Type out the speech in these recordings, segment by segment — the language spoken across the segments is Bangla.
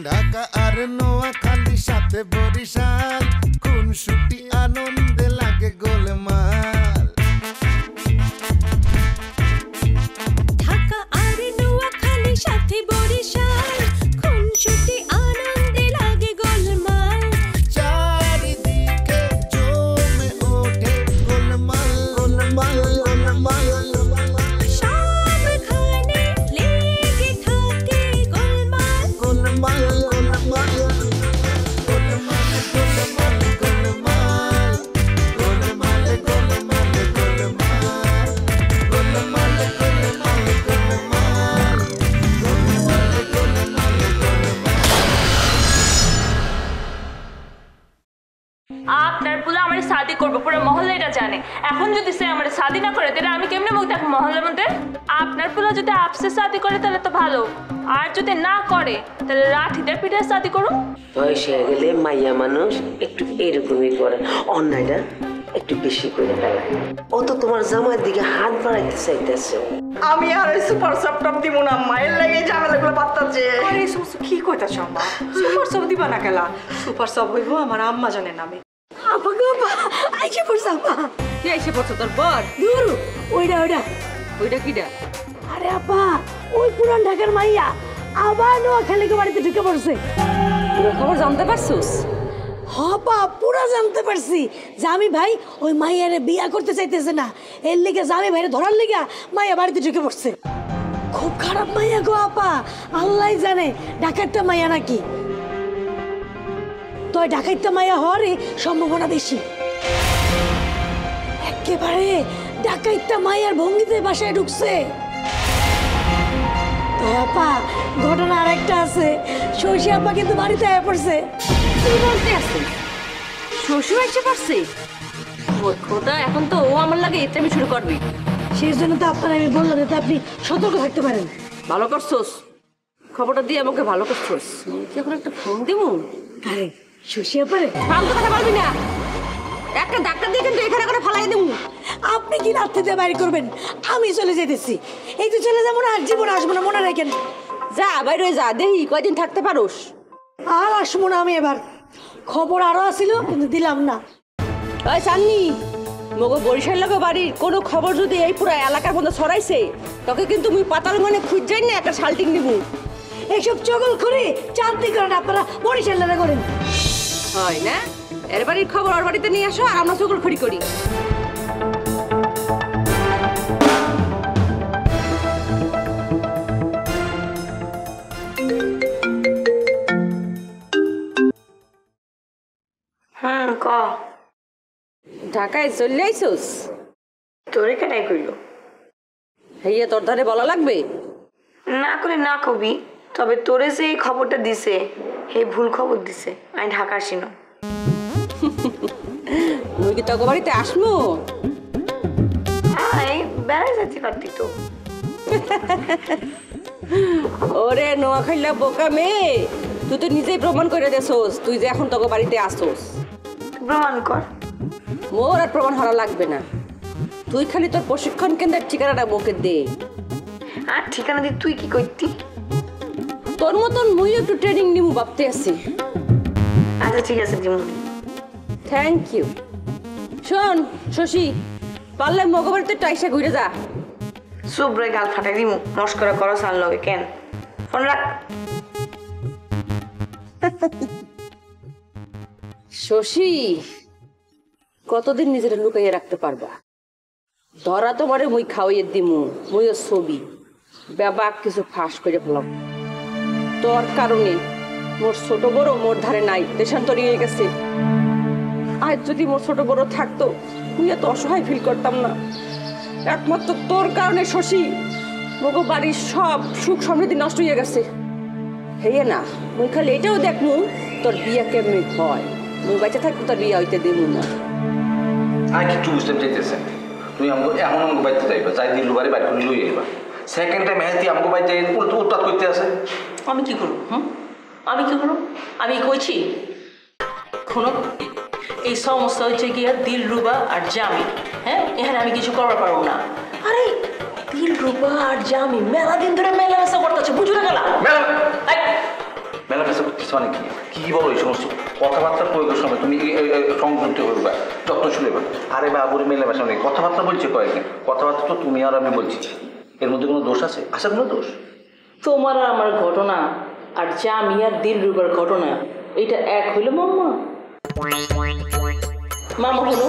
ঢাকা আর নোয়াখালী সাথে বরিশাল খুনসুটি আনন্দে লাগে গোলমাল ঢাকা আর নোয়াখালী সাথে বরিশাল খুনসুটি আনন্দে লাগে গোলমাল চারিদিকে জমে ওঠে গোলমাল গোলমাল গোলমাল সবখানে লেগে থাকে গোলমাল গোলমাল গোলমাল গোলমাল গোলমাল গোলমাল গোলমাল গোলমাল গোলমাল গোলমাল আপনার পুলা আমার শাদি করবো পুরো মহল্লাটা জানে এখন যদি সে আমার শাদি না করে তাহলে আমি কেমনে মুখ দেখবো মহল্লার মধ্যে আপনার পুলা যদি আপসে শাদি করে তাহলে তো ভালো আর যদি না করে তাহলে লাঠিতে পিঠে শাদি করুন বয়স হয়ে গেলে মাইয়া মানুষ একটু এরকমই করে অন্যায়টা একটু বেশি করে ফেলায় ও তো তোমার জামার দিকে হাত বাড়াইতে চাইতেছে আমি আর ওই সুপার সফট দিব না মায়ের লাগে ঝামেলাগুলো বাত্তাছে আরে কি কইতাছ আম্মা সুপার সব দিবা না কেলা সুপার সব হইব আমার আম্মা জানে নামে আপা গো আপা আইসে পড়ছে আপা কি আইসে পড়ছো তোর বর দূর ওইটা ওইটা কিডা আরে আপা ওই পুরান ঢাকার মাইয়া আবার নোয়াখালীকে বাড়িতে ঢুকে পড়ছে পুরো খবর জানতে পারছিস হপা পুরা জানতে পারছি জামি ভাই ওই মাইয়ারে বিয়া করতে চাইতেছে না এর লিগে জামি ভাইরে ধরার লিগে মাইয়া বাড়িতে ঢুকে পড়ছে খুব খারাপ মাইয়া গো আপা আল্লাহ জানে ডাকাতটা মাইয়া নাকি তো ডাকাতটা মাইয়া হওয়ারই সম্ভাবনা বেশি একেবারে ডাকাতটা মাইয়ার ভঙ্গিতে বাসায় ঢুকছে তো আপা ঘটনা আরেকটা আছে শশী আপা কিন্তু বাড়িতে আয়া পড়ছে কি বলতে আছে শ্বশুর এসে পারছে ওর খোদা এখন তো ও আমার লাগে এটামি শুরু করবি সেই জন্য তো আপনার আমি বললাম যাতে আপনি সতর্ক থাকতে পারেন ভালো করছোস খবরটা দিয়ে আমাকে ভালো করছোস কি এখন একটা ফোন দিমু আরে শশী আপারে ফালতু কথা বলবি না একটা ডাক্তার দিয়ে কিন্তু এখানে করে ফালাই দিমু আপনি কি রাত্রে দিয়ে বাইরে করবেন আমি চলে যেতেছি এই তো চলে যাবো না আর জীবন আসবো না মনে রাখেন যা বাইরে যা দেখি কয়দিন থাকতে পারোস আর আসবো না আমি এবার খবর আরো আসিল কিন্তু দিলাম না ওই সান্নি মগো বরিশাল লাগে বাড়ির কোনো খবর যদি এই পুরো এলাকার মধ্যে ছড়াইছে তোকে কিন্তু মুই পাতাল মনে খুঁজ যাই না একটা শাল্টিং দিব এইসব চগল করে চান্তি করেন আপনারা বরিশালেরা করেন হয় না এর বাড়ির খবর ওর বাড়িতে নিয়ে আসো আর আমরা চগল খড়ি করি ক ঢাকায় চলে আইসোস তোরে কেনাই কইল হইয়া তোর ধারে বলা লাগবে না করে না কবি তবে তোরে যে এই খবরটা দিছে এই ভুল খবর দিছে আমি ঢাকা আসিন মুই কি তোকে বাড়িতে আসবো বেড়াই যাচ্ছি পারতি তো ওরে নোয়াখাইলা বোকা মেয়ে তুই তো নিজেই প্রমাণ করে দেছোস তুই যে এখন তোকে বাড়িতে আসোস প্রমাণ কর মোর আর প্রমাণ হারা লাগবে না তুই খালি তোর প্রশিক্ষণ কেন্দ্রের ঠিকানাটা বকে দে আর ঠিকানা দিয়ে তুই কি করতি তোর মতন মুই একটু ট্রেনিং নিমু ভাবতে আছি আচ্ছা ঠিক আছে দিমু থ্যাংক ইউ শোন শশী পারলে মগবাড়িতে টাইসা ঘুরে যা সুব্রে গাল ফাটাই দিমু মস্করা করো সাল লগে কেন ফোন রাখ শশী কতদিন নিজেরা লুকাইয়ে রাখতে পারবা ধরা তোমারে মুই খাওয়াইয়ে দিমু মুইও ছবি ব্যাবাক কিছু ফাঁস করে ফেলাম তোর কারণে মোর ছোট বড় মোর ধারে নাই দেশান্তরী হয়ে গেছে আজ যদি মোর ছোট বড় থাকতো মুই এত অসহায় ফিল করতাম না একমাত্র তোর কারণে শশী মগো বাড়ির সব সুখ সমৃদ্ধি নষ্ট হয়ে গেছে হেয়ে না মুই খালি এটাও দেখমু তোর বিয়া কেমনি হয় মুই বাচ্চা থাকতে তোর বিয়া হইতে দেবো না আর কিছু বুঝতে চাইতেছেন তুমি আমাকে এখন আমাকে বাড়িতে যাইবা যাই দিল বাড়ি বাইরে করে লই আইবা সেকেন্ড টাইম মেহেদি আমাকে বাড়িতে উৎপাত করতে আসে আমি কি করব আমি কি করব আমি কইছি শোনো এই সমস্যা হচ্ছে গিয়া দিলরুবা আর জামি হ্যাঁ এখানে আমি কিছু করবার পারবো না আরে দিলরুবা আর জামি মেলা দিন ধরে মেলামেশা করতেছে বুঝো না গেলা মেলামেশা করতেছে করতেছে মানে কি কি বলো এই সমস্ত কথাবার্তা প্রয়োগের সময় তুমি সংযুক্ত করবে যত্নশীল হবে। আরে বাবুরে মেলামেশা নেই, কথাবার্তা বলছে কয়েকদিন, কথাবার্তা তো তুমি আর আমি বলছি, এর মধ্যে কোনো দোষ আছে? আছে কোনো দোষ? তোমার আর আমার ঘটনা আর জামি আর দিলরুবার ঘটনা এটা এক হইলো মাম্মা? মামা হলো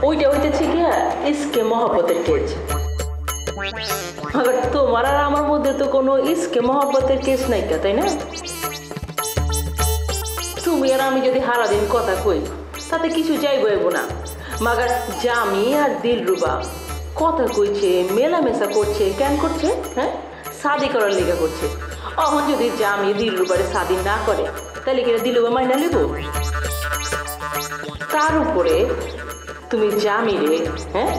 ওইটা হইতেছে গিয়া ইসকে মহব্বতের কেস। আবার তোমার আর আমার মধ্যে তো কোনো ইসকে মহব্বতের কেস নাই, তাই না? তুমি আর আমি যদি সারাদিন কথা কই তাতে কিছু যাইব না, মাগার জামি আর দিলরুবা কথা কইছে, মেলামেশা করছে, কেন করছে? হ্যাঁ, শাদি করার লেগে করছে। অহন যদি জামি দিলরুবারে শাদি না করে তাহলে কিনা দিলরুবা মাইনা নেব? তার উপরে তুমি জামিরে হ্যাঁ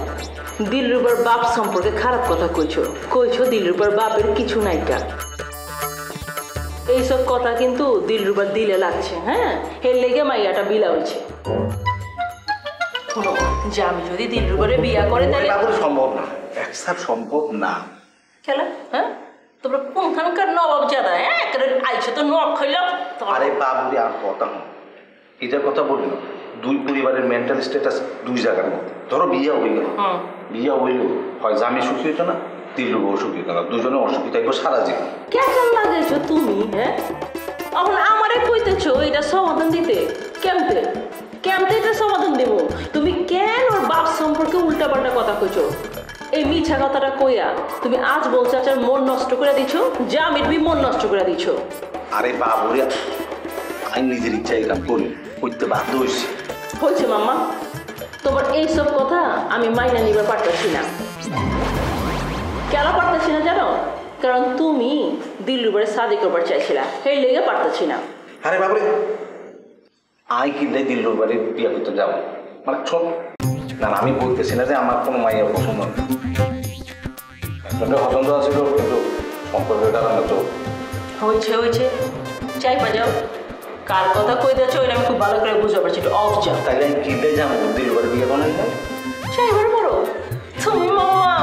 দিলরুবার বাপ সম্পর্কে খারাপ কথা কইছো দিলরুবার বাপের কিছু নাইকা। এইসব কথা কিন্তু দিলরুবার দিলে লাগছে। হ্যাঁ, এর লেগে মাইয়াটা বিলা হয়েছে। জামি যদি দিলরুবারে বিয়া করে তাহলে সম্ভব না, একসাথ সম্ভব না। খেলা হ্যাঁ তোমরা কোনখানকার নবাব জাদা? হ্যাঁ আইসে তো নখ খাইল। আরে বাবুরে আর কথা না, এটার কথা বলি না। দুই পরিবারের মেন্টাল স্ট্যাটাস দুই জায়গার মধ্যে। ধরো বিয়া হয়ে গেল, বিয়া হইলেও হয় জামি সুখী হইতো না, দিলরুবাও সুখী হইতো না, দুজনে অসুখী থাকবো সারা জীবন। কেমন লাগেছো তুমি? হ্যাঁ এখন আমারে কইতেছো এটা সমাধান দিতে? কেমতে এটা সমাধান দেবো? তুমি কেন ওর বাপ সম্পর্কে উল্টাপাল্টা কথা কইছো? এই মিছা কথাটা কইয়া তুমি আজ বলছো আচার মন নষ্ট করে দিছো, জামির বি মন নষ্ট করে দিছো। আরে বাবুরে আমি নিজের ইচ্ছা এই কাম করি, করতে বাধ্য হয়েছি। হয়েছে মাম্মা, তোমার এইসব কথা আমি মাইনা নিবার পারতেছি না। কেন পারতেছি না জানো? কারণ তুমি দিলরুবারে শাদি করবার চাইছিলা, সেই লেগে পারতেছি না। আরে বাবুরে আই কিনলে দিলরুবারে বিয়ে করতে যাবো মানে ছোট না, আমি বলতেছি না যে আমার কোনো মাইয়া পছন্দ না, পছন্দ আছে কিন্তু সম্পর্কের কারণে তো হয়েছে চাই যাও। কার কথা কই দিয়েছো এটা আমি খুব ভালো করে বুঝতে পারছি, একটু অফ যাও। তাইলে আমি কিনলে যাবো দিলরুবারে বিয়ে করাই না। চাইবার বড় তুমি মাম্মা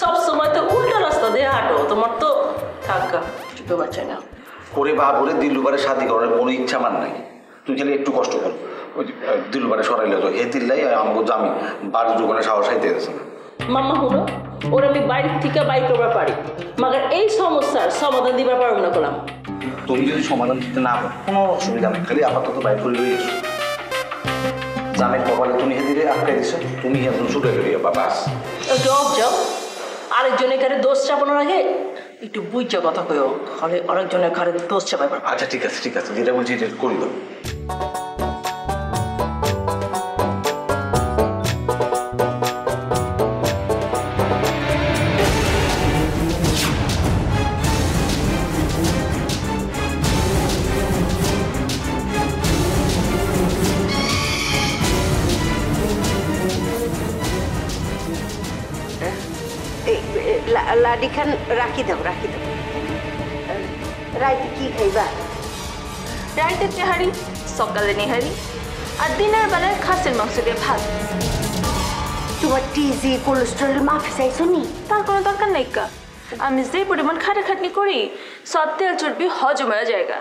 সবসময় তো উল্টা রাস্তা দিয়ে হাঁটো, তোমার তো থাকা চুপে বাচ্চা না করে বাবুরে দিলরুবারে শাদি করার কোনো ইচ্ছা আমার নাই। তুই চাইলে একটু কষ্ট কর, ওই দিলরুবারে সরাইলে তো হে দিল্লাই আমাকে জামি বাড়ির দোকানে সাহস হাইতে গেছে না। মাম্মা হলো ওরা আমি বাড়ির থেকে বাইর করবার পারি, মাগার এই সমস্যার সমাধান দিবার পারব না করলাম। তুমি যদি সমাধান দিতে না পারো কোনো অসুবিধা নেই, খালি আপাতত বাইর করে লই এসো। জামের কপালে তুমি হে দিলে আটকে দিছো, তুমি একদম ছুটে গেলে বাবা জব যাও। আরেকজনের কারে দোষ চাপানোর আগে একটু বুঝা কথা কইও, তাহলে আরেকজনের কারে দোষ চাপাই পারবে। আচ্ছা ঠিক আছে যেটা বলছি এটা করি দাও। লাডি খান রাখি দাও রাইতে কি খাইবা? রাইতে তেহারি, সকালে নেহারি, আর দিনের বেলায় খাসির মাংস দিয়ে ভাত। তোমার টিজি কোলেস্ট্রলের মাফি চাইছো নি? তার কোনো দরকার নেই কা, আমি যে পরিমাণ খাটাখাটনি করি সব তেল চর্বি হজম হয়ে জায়গা।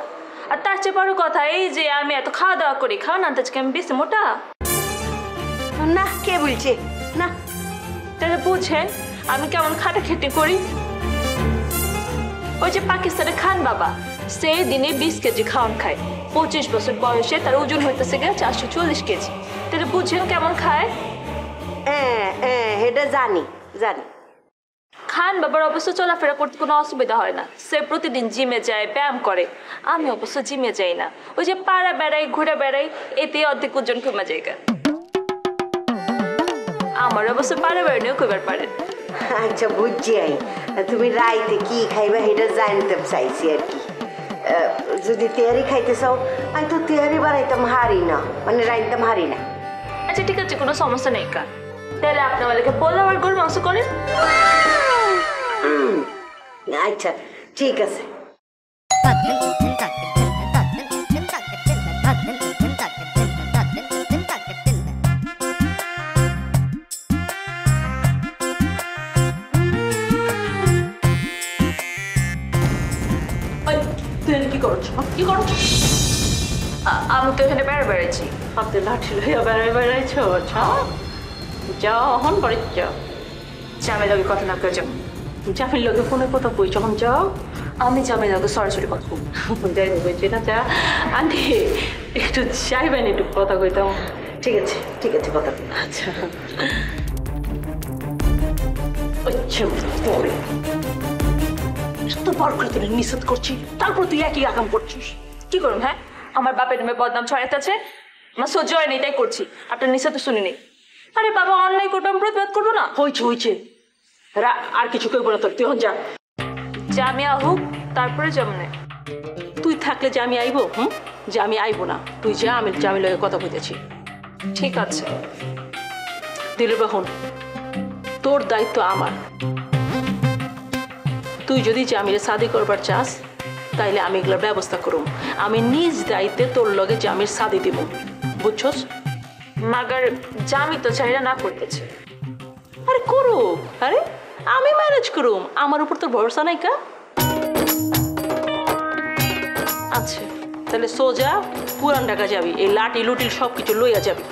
আর তার চেয়ে বড় কথা এই যে আমি এত খাওয়া দাওয়া করি, খাওয়া না আজকে আমি বেশি মোটা না। কে বলছে না? তাহলে বুঝেন আমি কেমন খাটাখাটনি করি। ওই যে পাকিস্তানের খান বাবা সেই দিনে 20 কেজি খাওয়ান খায়, 25 বছর বয়সে তার ওজন হইতেছে গিয়ে 440 কেজি। তাহলে বুঝেন কেমন খায়। এটা জানি। খান বাবার অবশ্য চলাফেরা করতে কোনো অসুবিধা হয় না, সে প্রতিদিন জিমে যায়, ব্যায়াম করে। আমি অবশ্য জিমে যাই না, ওই যে পাড়া বেড়াই ঘুরে বেড়াই, এতে অর্ধেক ওজন কমে জায়গা। আমার অবশ্য পাড়া বেড়ানিও কইবার পারেন। আচ্ছা বুঝছি, তুমি রাইতে কি খাইবা এটা জানতে চাইছি আর কি। যদি তেহারি খাইতে চাও আমি তো তেহারি বানাইতাম হারি না, মানে রাইতাম হারি না। আচ্ছা ঠিক আছে, কোনো সমস্যা নেই কা, তাহলে আপনার বেলাকে পোলাও আর গরুর মাংস করেন। আচ্ছা ঠিক আছে। তুই এখানে কি করছ? কি করছ? আমি তো এখানে বেড়াচ্ছি। হাতে লাঠি লইয়া বেড়াইছ? আচ্ছা যাও হন বাড়ি যাও। জামের লগে কথা না করে যাও। জামির লগে ফোনে কথা কই যখন যাও। আমি জামের লগে সরাসরি কথা বলবো। যাই বলছি না যা আন্টি একটু চাইবেন একটু কথা কইতাম। ঠিক আছে কথা বল। আচ্ছা আচ্ছা পরে এতবার করে তোর নিষেধ করছি তারপর তুই একই আকাম করছিস। কি করুন? হ্যাঁ, আমার বাপের নামে বদনাম ছড়াইতেছে, আমার সহ্য হয়নি, তাই করছি। আপনার নিষেধ তো শুনিনি। আরে বাবা, অন্যায় করবো, আমি প্রতিবাদ করবো না? হয়েছে আর কিছু করবো না তোর, তুই যা। জামি আহুক, তারপরে জমনে। তুই থাকলে যে আমি আইব? যে আমি আইব না, তুই যা, আমি জামির লগে কথা কইতেছি। ঠিক আছে। দিলরুবা হন, তোর দায়িত্ব আমার। তুই যদি জামিরে শাদি করবার চাস তাইলে আমি এগুলোর ব্যবস্থা করুম। আমি নিজ দায়িত্বে তোর লগে জামির শাদি দিব, বুঝছস? মাগার জামি তো চাইরা না করতেছে। আরে করুক, আরে আমি ম্যানেজ করুম, আমার উপর তোর ভরসা নাই কা? আচ্ছা তাহলে সোজা পুরান ঢাকা যাবি, এই লাঠি লুটিল সব কিছু লইয়া যাবি।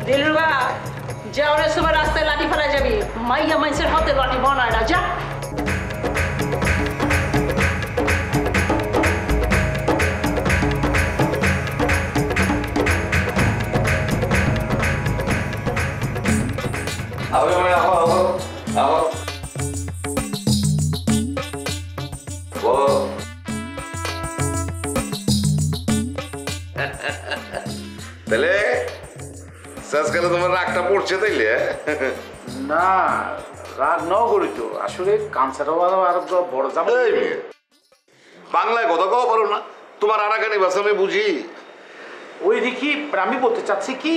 দিলরুবা যাও রে, সবার রাস্তায় লাঠি ফেলা যাবি, মাইয়া মানুষের হাতে লাঠি বানায় না, যা। তাহলে শেষকালে তোমার রাগটা পড়ছে তাইলে? না রাগ ন করি তো, আসলে কানসারও আর বড় জাম। বাংলায় কথা কও পারো না? তোমার আরাকানি ভাষা আমি বুঝি। ওই দেখি আমি বলতে চাচ্ছি কি,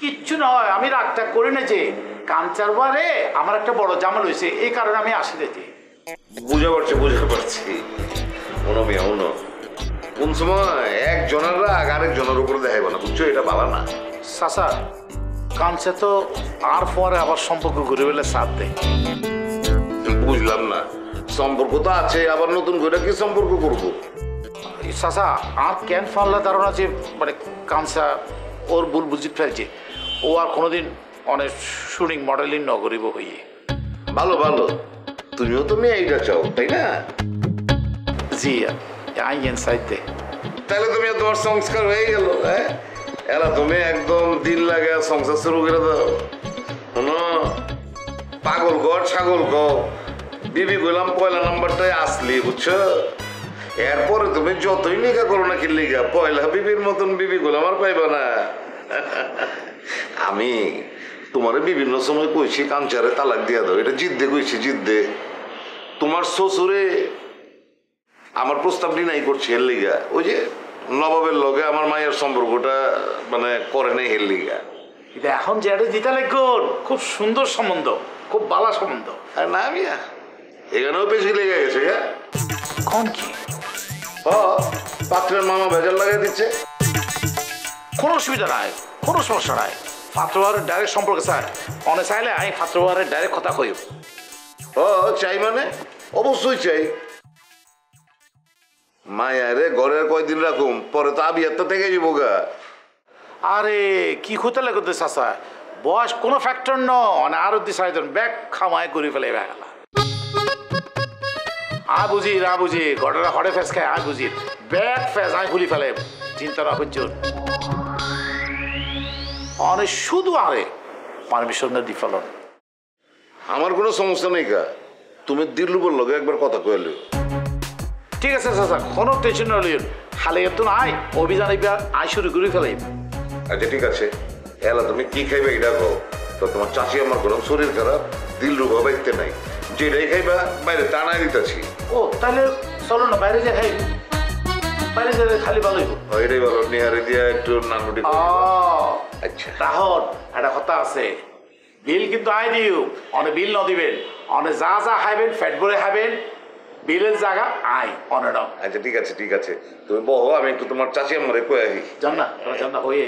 কিচ্ছু নয়, আমি রাগটা করি না যে কানসার বারে আমার একটা বড় জামাল হয়েছে, এই কারণে আমি আসি রেতে। বুঝে পারছি মনো মিয়া মনো, কোন সময় একজনের রাগ আরেকজনের উপরে দেখাইব না, বুঝছো? এটা ভালো না। চাচা কানসে তো আর পরে আবার সম্পর্ক ঘুরে বেলে সাথ দেয়। বুঝলাম না, সম্পর্ক তো আছে, আবার নতুন করে কি সম্পর্ক করবো? চাচা আর কেন ফানলে ধারণা যে মানে কানসা ওর ভুল বুঝি ফেলছে, ও আর কোনোদিন অনেক শুটিং মডেলিং নগরিব হইয়ে। ভালো ভালো, তুমিও তো মেয়েটা চাও তাই না? জি আইন সাইতে। তাহলে তুমি তোমার সংস্কার হয়ে গেল। হ্যাঁ, এরা তুমি একদম দিন লাগে সংসার শুরু করে দাও। শোনো, পাগল কর ছাগল কর, বিবি কইলাম পয়লা নাম্বারটাই আসলি, বুঝছো? এরপরে তুমি যতই লিখা করো না কি লিখা, পয়লা বিবির মতন বিবি কইলাম আর পাইবা না। আমি তোমার বিভিন্ন সময় কইছি কাঞ্চারে তালাক দিয়া দাও, এটা জিদ্দে কইছি, জিদ্দে। তোমার শ্বশুরে আমার প্রস্তাব নাই করছে এর লিগা, ওই যে নবাবের লগে আমার মায়ের সম্পর্কটা মানে করে নাই এর লিগা। এটা এখন যেটা দিতে লাগল খুব সুন্দর সম্বন্ধ, খুব ভালো সম্বন্ধ। আর না মিয়া, এখানেও বেশি লেগে গেছে। হ্যাঁ কোন কি? পাত্রের মামা ভেজাল লাগাই দিচ্ছে। কোনো অসুবিধা নাই, কোনো সমস্যা নাই। পাত্রবারের ডাইরেক্ট সম্পর্কে চাই, অনেক চাইলে আমি পাত্রবারের ডাইরেক্ট কথা কই। চাই মানে অবশ্যই চাই। মায়া রে ঘরের কয়দিন রাখুম, পরে তো আবিয়ার তো থেকে যাবো গা। আরে কি হতে লাগতে চাচা, বয়স কোনো ফ্যাক্টর নয়, আরো দিশাইজন ব্যাগ খামায় করে ফেলে গেল। বুঝি ঘটনা হরে ফেস খায়, বুঝি ব্যাগ ফেস আমি ভুলি ফেলে। চিন্তা না করছো অনেক শুধু আরে পারমিশন দি ফেলন। আমার কোনো সমস্যা নেই গা, তুমি দিলরুবার লগে একবার কথা কইলে। ঠিক আছে চাচা, কোনো টেনশন নলিন, খালি এত নাই অভিযান এবার আই শুরু করে ফেলাই। আচ্ছা ঠিক আছে, এলা তুমি কি খাইবে এটা কও। তো তোমার চাচি আমার কোনো শরীর খারাপ, দিলরুবা বাইতে নাই, যেটাই খাইবা বাইরে টানাই দিতেছি। ও তাহলে চলো না বাইরে যা খাই, বাইরে যাবে খালি ভালোই। এটাই ভালো, নিহারে দিয়া একটু নানুটি। আচ্ছা তাহলে একটা কথা আছে, বিল কিন্তু আই দিও, অনেক বিল ন দিবেন, অনেক যা যা খাইবেন ফ্যাট ভরে খাবেন, বিলের জায়গা আই অনেক। আচ্ছা ঠিক আছে ঠিক আছে, তুমি বহো, আমি একটু তোমার চাচি আমারে কয়ে আসি। জান্না হয়ে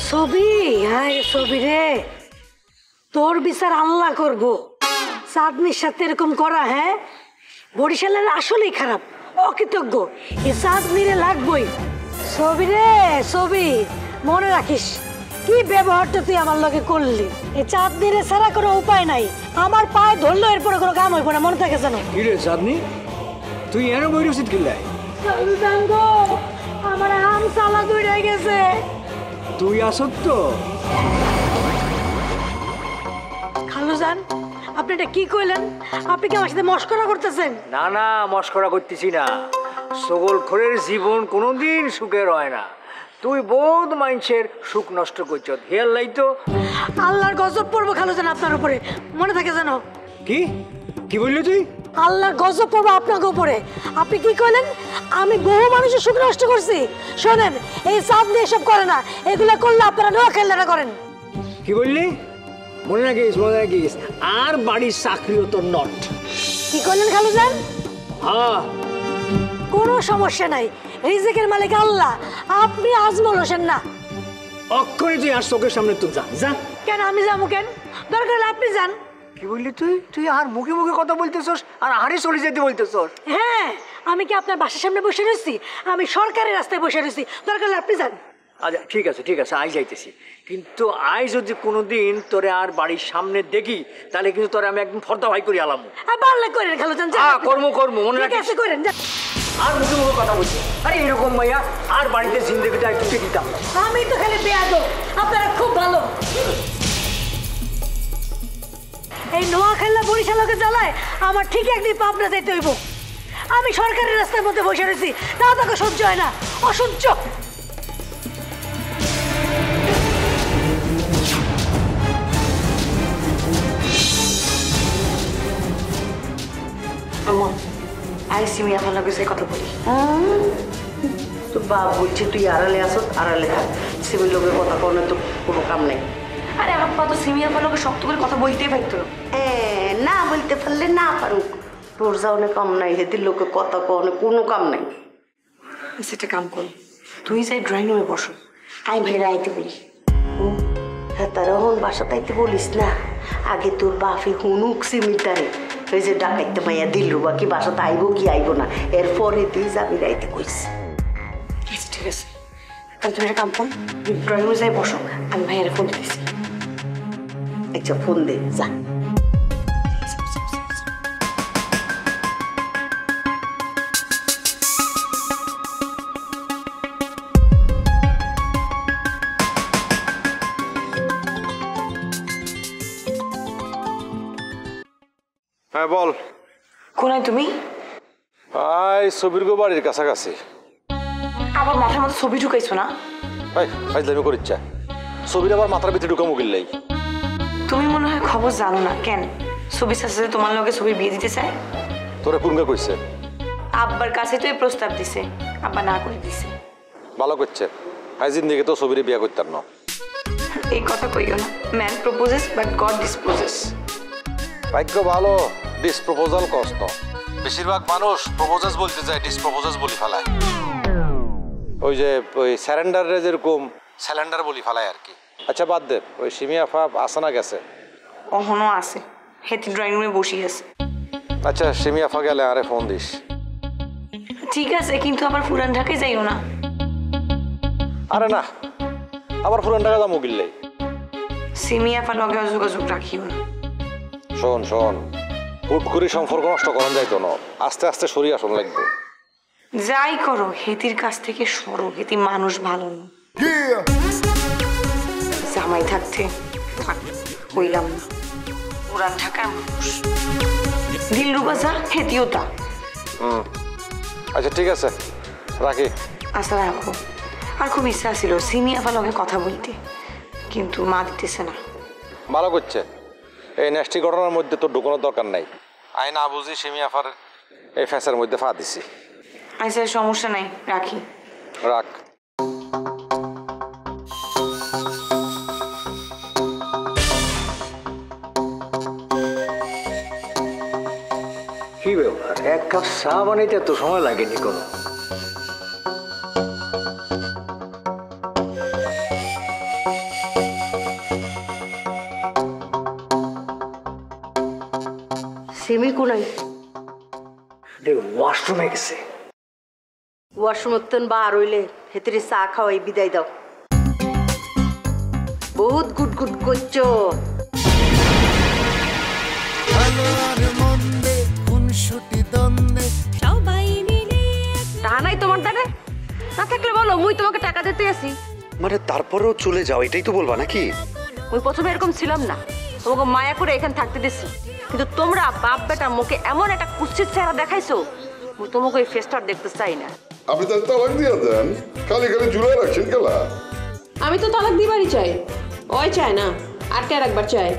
ছবি, হ্যাঁ ছবি রে, তোর বিচার আল্লাহ করব। চাঁদনির সাথে এরকম করা, হ্যাঁ বরিশালের আসলেই খারাপ, অকৃতজ্ঞ। এই চাঁদনিরে লাগবই। ছবি রে ছবি, মনে রাখিস কি ব্যবহারটা তুই আমার লগে করলি। এই চাঁদনিরে ছাড়া কোনো উপায় নাই। আমার পায়ে ধরলো, এরপরে কোনো কাম হইব না, মনে থাকে জানো। কি রে চাঁদনি, তুই এর বই রসিদ কিনলাই? আমার আম সালা দুইটা গেছে। তুই আসত তো? খালুজান, আপনি এটা কি কইলেন? আপনি কি আমার সাথে মস্করা করতেছেন? না না, মস্করা করতেছি না। সগলখোরের জীবন কোনোদিন সুখের হয় না। তুই বহুত মানুষের সুখ নষ্ট করছ, হেয়ার লাই তো। আল্লাহর গজব পড়বো খালুজান আপনার উপরে, মনে থাকে জানো। কি কি বললি তুই? আল্লাহর গজব পড়বো আপনাকে উপরে। আপনি কি কইলেন? আমি বহু মানুষের সুখ নষ্ট করছি? শোনেন, এই চাঁদনি এসব করে না, এগুলা করলে আপনারা নোয়া খেলাটা করেন। কি বললি? মনে রাখিস, মনে রাখিস, আর বাড়ির চাকরিও তোর নট। কি করলেন খালুজান? হ্যাঁ, কোনো সমস্যা নাই, রিজিকের মালিক আল্লাহ, আপনি আজমল হোসেন না। অক্ষরে তুই আর চোখের সামনে তুই যা যা। কেন আমি যাবো কেন? দরকার হলে আপনি যান। কি বললি তুই? তুই আর মুখে মুখে কথা বলতেছস আর হাড়ি চলে যেতে বলতেছস? হ্যাঁ, আমি কি আপনার বাসার সামনে বসে রয়েছি? আমি সরকারি রাস্তায় বসে রয়েছি, দরকার হলে আপনি যান। আচ্ছা ঠিক আছে, ঠিক আছে, আই যাইতেছি। কিন্তু আই যদি কোনোদিন তোরে আর বাড়ির সামনে দেখি, তাহলে কিন্তু তোরে আমি একদম ফর্দা ভাই করি আলাম। পারলে করেন খালুজান, কর্ম মনে রাখিস। করেন, আর মুখে মুখে কথা বলছি। আরে এরকম মাইয়া আর বাড়িতে জিন্দগিটা একটু দিতাম। আমি তো খালি বেয়াদব, আপনারা খুব ভালো। এই নোয়াখালী বরিশালকে জ্বালায় আমার ঠিক একদিন পাবনা যাইতে হইব। আমি সরকারি রাস্তার মধ্যে বসে রয়েছি, তাও তাকে সহ্য হয় না, অসহ্য। আইসি মিয়া ভালো করে কথা বলি। তো বাপ বলছি তুই আড়ালে আসত, আড়ালে থাক। সিভিল লোকের কথা কোনো তো কোনো কাম নেই। আরে আপা তো সিমিয়া ভালোকে শক্ত করে কথা বলতেই পারতো। না বলতে পারলে না পারুক, তোর যাওনে কাম নাই, হেদির লোকের কথা কনে কোনো কাম নাই। সেটা কাম কর, তুই যাই ড্রয়িং রুমে বসো, আই ভাইরা আইতে বলি। হ্যাঁ, তারা হন বাসা তাইতে বলিস না, আগে তোর বাপে হুনুক সিমিটারে ওই যে ডাকাইতে মাইয়া দিল বা কি বাসাতে আইব কি আইব না, এরপরে তুই যাবি রাইতে কইস। ঠিক আছে, তাহলে তুমি একটা কাম কর, ড্রয়িং রুমে যাই বসো, আমি ভাইয়ারে ফোন দিতেছি। আচ্ছা ফোন দে, যা। হ্যাঁ বল। কোনায় তুমি? ছবির গো বাড়ির কাছাকাছি। আবার মাথার মতো ছবি ঢুকাইছো না? ফাইজলামি করে ইচ্ছা, ছবির আবার মাথার ভিতরে ঢুকা মুগিল্লাই। তুমি মনে হয় খবর জানো না কেন? ছবি সাথে তোমার লগে ছবি বিয়ে দিতে চায়। তোরা কোনটা কইছে? আব্বার কাছে তো এই প্রস্তাব দিছে, আব্বা না করে দিছে। ভালো করছে, আই জিন্দিগি তো ছবির বিয়া করতাম না। এই কথা কইও না, man proposes but god disposes. ভাগ্য ভালো, ডিসপ্রপোজাল কষ্ট। বেশিরভাগ মানুষ প্রপোজাস বলতে যায়, ডিসপ্রপোজাস বলি ফেলায়। ওই যে ওই স্যারেন্ডারে যেরকম স্যালেন্ডার বলি ফেলায় আর কি। আচ্ছা বাদ দে, ওই সিমিয়া ফাপ আসে না গেছে? অহনো আছে, হেতি ড্রয়িং রুমে বসি আছে। আচ্ছা সিমিয়া ফা গেলে আরে ফোন দিস। ঠিক আছে, কিন্তু আবার পুরান ঢাকায় যাইও না। আরে না, আবার পুরান ঢাকা যাবো গিল্লাই। সিমিয়া ফা লগে যোগাযোগ রাখিও না। শোন শোন, হুট করে সম্পর্ক নষ্ট করা যাইতো না, আস্তে আস্তে সরিয়ে আসন লাগবে। যাই করো হেতির কাছ থেকে সরো, হেতি মানুষ ভালো না। জামাই থাকতে থাক, হইলাম না পুরান ঢাকার মানুষ। দিলরুবা যা, হেতিও তা। আচ্ছা ঠিক আছে, রাখি। আচ্ছা রাখো। আর খুব ইচ্ছা ছিল সিমিয়া ফা লগে কথা বলতে, কিন্তু মা দিতেছে না। ভালো করছে, এই নেক্সটি ঘটনার মধ্যে তো ঢুকানোর দরকার নাই। আই না বুঝি সিমিয়া ফার এই ফ্যাঁসের মধ্যে ফা দিছি। আচ্ছা সমস্যা নাই, রাখি। রাখ। কি ব্যাপার, এক কাপ চা বানাইতে এত সময় লাগেনি কোনো? ওয়াশরুমে গেছে। ওয়াশরুম বার হইলে হেতেরে চা খাওয়াই বিদায় দাও। বহুত গুড গুড করছো। ভালো আর মন্দে খুনসুটি দ্বন্দ্বে সবাই মিলে টাকা নাই তোমার দ্বারে? না থাকলে বলো, মুই তোমাকে টাকা দিতে আসি। মানে তারপরেও চলে যাও, এটাই তো বলবা নাকি? মুই প্রথমে এরকম ছিলাম না, তোমাকে মায়া করে এখানে থাকতে দিছি। কিন্তু তোমরা বাপ বেটা মুখে এমন একটা কুৎসিত চেহারা দেখাইছো, মুই তোমাকে ওই ফেসটা দেখতে চাই না। আপনি তার তালাক দিয়ে দেন, খালি খালি ঝুলে রাখছেন কেলা? আমি তো তালাক দিবারই চাই, ওই চায় না, আটকে রাখবার চাই।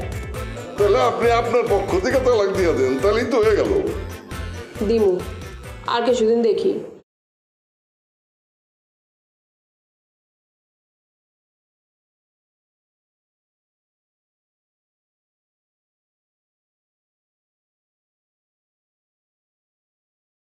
তাহলে আপনি আপনার পক্ষ থেকে তালাক দিয়ে দেন, তাহলেই তো হয়ে গেল। দিমু আর কিছুদিন দেখি।